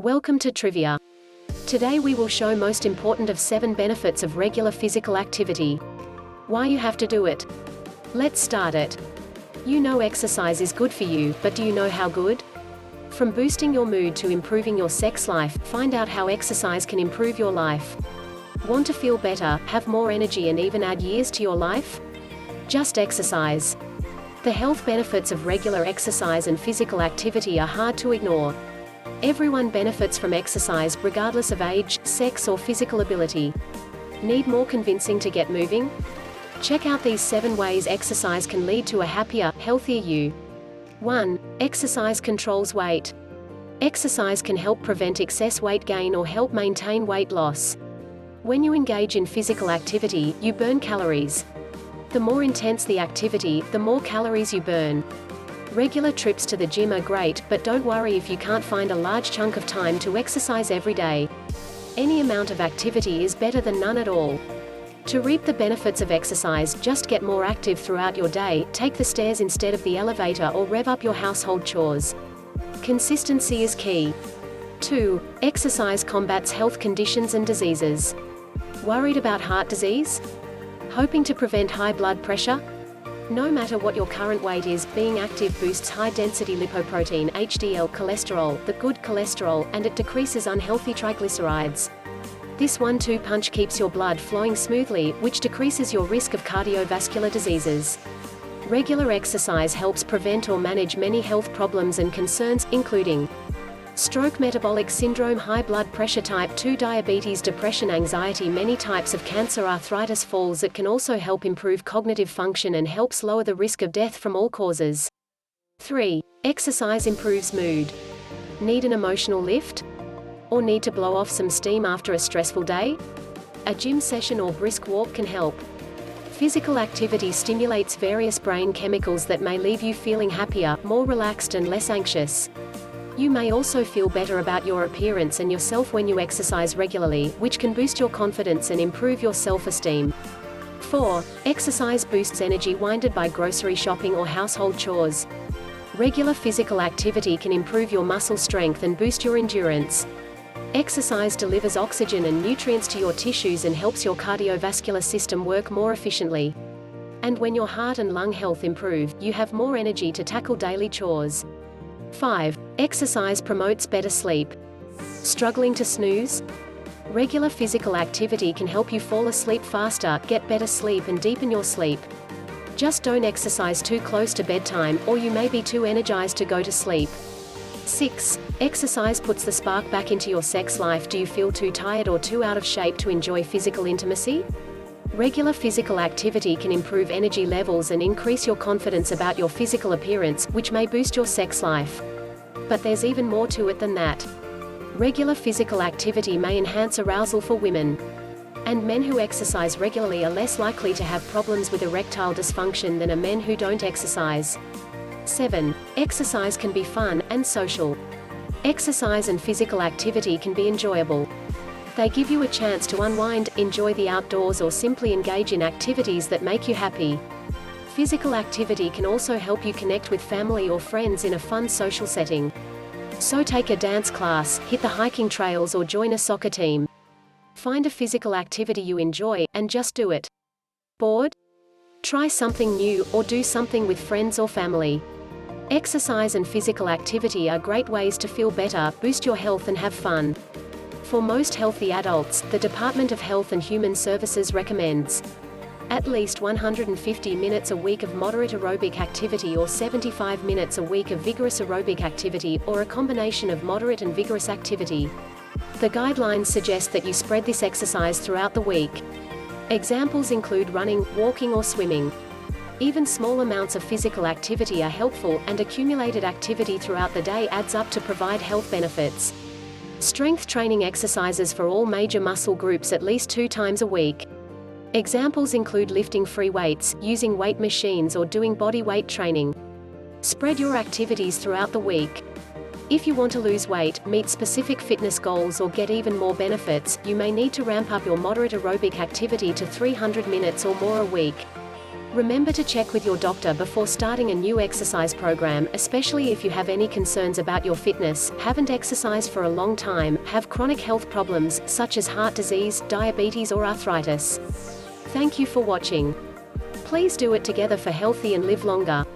Welcome to Trivia. Today we will show most important of 7 benefits of regular physical activity. Why you have to do it. Let's start it. You know exercise is good for you, but do you know how good? From boosting your mood to improving your sex life, find out how exercise can improve your life. Want to feel better, have more energy and even add years to your life? Just exercise. The health benefits of regular exercise and physical activity are hard to ignore. Everyone benefits from exercise regardless of age, sex or physical ability. Need more convincing to get moving? Check out these 7 ways exercise can lead to a happier, healthier you. 1. Exercise controls weight. Exercise can help prevent excess weight gain or help maintain weight loss. When you engage in physical activity, you burn calories. The more intense the activity, the more calories you burn. Regular trips to the gym are great, but don't worry if you can't find a large chunk of time to exercise every day. Any amount of activity is better than none at all. To reap the benefits of exercise, just get more active throughout your day, take the stairs instead of the elevator or rev up your household chores. Consistency is key. 2. Exercise combats health conditions and diseases. Worried about heart disease? Hoping to prevent high blood pressure? No matter what your current weight is, being active boosts high-density lipoprotein (HDL) cholesterol, the good cholesterol, and it decreases unhealthy triglycerides. This 1-2 punch keeps your blood flowing smoothly, which decreases your risk of cardiovascular diseases. Regular exercise helps prevent or manage many health problems and concerns, including stroke, metabolic syndrome, high blood pressure, type 2 diabetes, depression, anxiety, many types of cancer, arthritis, falls. It can also help improve cognitive function and helps lower the risk of death from all causes. 3. Exercise improves mood. Need an emotional lift? Or need to blow off some steam after a stressful day? A gym session or brisk walk can help. Physical activity stimulates various brain chemicals that may leave you feeling happier, more relaxed and less anxious. You may also feel better about your appearance and yourself when you exercise regularly, which can boost your confidence and improve your self-esteem. 4. Exercise boosts energy winded by grocery shopping or household chores. Regular physical activity can improve your muscle strength and boost your endurance. Exercise delivers oxygen and nutrients to your tissues and helps your cardiovascular system work more efficiently. And when your heart and lung health improve, you have more energy to tackle daily chores. 5. Exercise promotes better sleep. Struggling to snooze? Regular physical activity can help you fall asleep faster, get better sleep and deepen your sleep. Just don't exercise too close to bedtime, or you may be too energized to go to sleep. 6. Exercise puts the spark back into your sex life. Do you feel too tired or too out of shape to enjoy physical intimacy? Regular physical activity can improve energy levels and increase your confidence about your physical appearance, which may boost your sex life. But there's even more to it than that. Regular physical activity may enhance arousal for women. And men who exercise regularly are less likely to have problems with erectile dysfunction than are men who don't exercise. 7. Exercise can be fun and social. Exercise and physical activity can be enjoyable. They give you a chance to unwind, enjoy the outdoors or simply engage in activities that make you happy. Physical activity can also help you connect with family or friends in a fun social setting. So take a dance class, hit the hiking trails or join a soccer team. Find a physical activity you enjoy, and just do it. Bored? Try something new, or do something with friends or family. Exercise and physical activity are great ways to feel better, boost your health and have fun. For most healthy adults, the Department of Health and Human Services recommends at least 150 minutes a week of moderate aerobic activity or 75 minutes a week of vigorous aerobic activity, or a combination of moderate and vigorous activity. The guidelines suggest that you spread this exercise throughout the week. Examples include running, walking or swimming. Even small amounts of physical activity are helpful, and accumulated activity throughout the day adds up to provide health benefits. Strength training exercises for all major muscle groups at least 2 times a week. Examples include lifting free weights, using weight machines or doing body weight training. Spread your activities throughout the week. If you want to lose weight, meet specific fitness goals or get even more benefits, you may need to ramp up your moderate aerobic activity to 300 minutes or more a week. Remember to check with your doctor before starting a new exercise program, especially if you have any concerns about your fitness, haven't exercised for a long time, have chronic health problems, such as heart disease, diabetes or arthritis. Thank you for watching. Please do it together for healthy and live longer.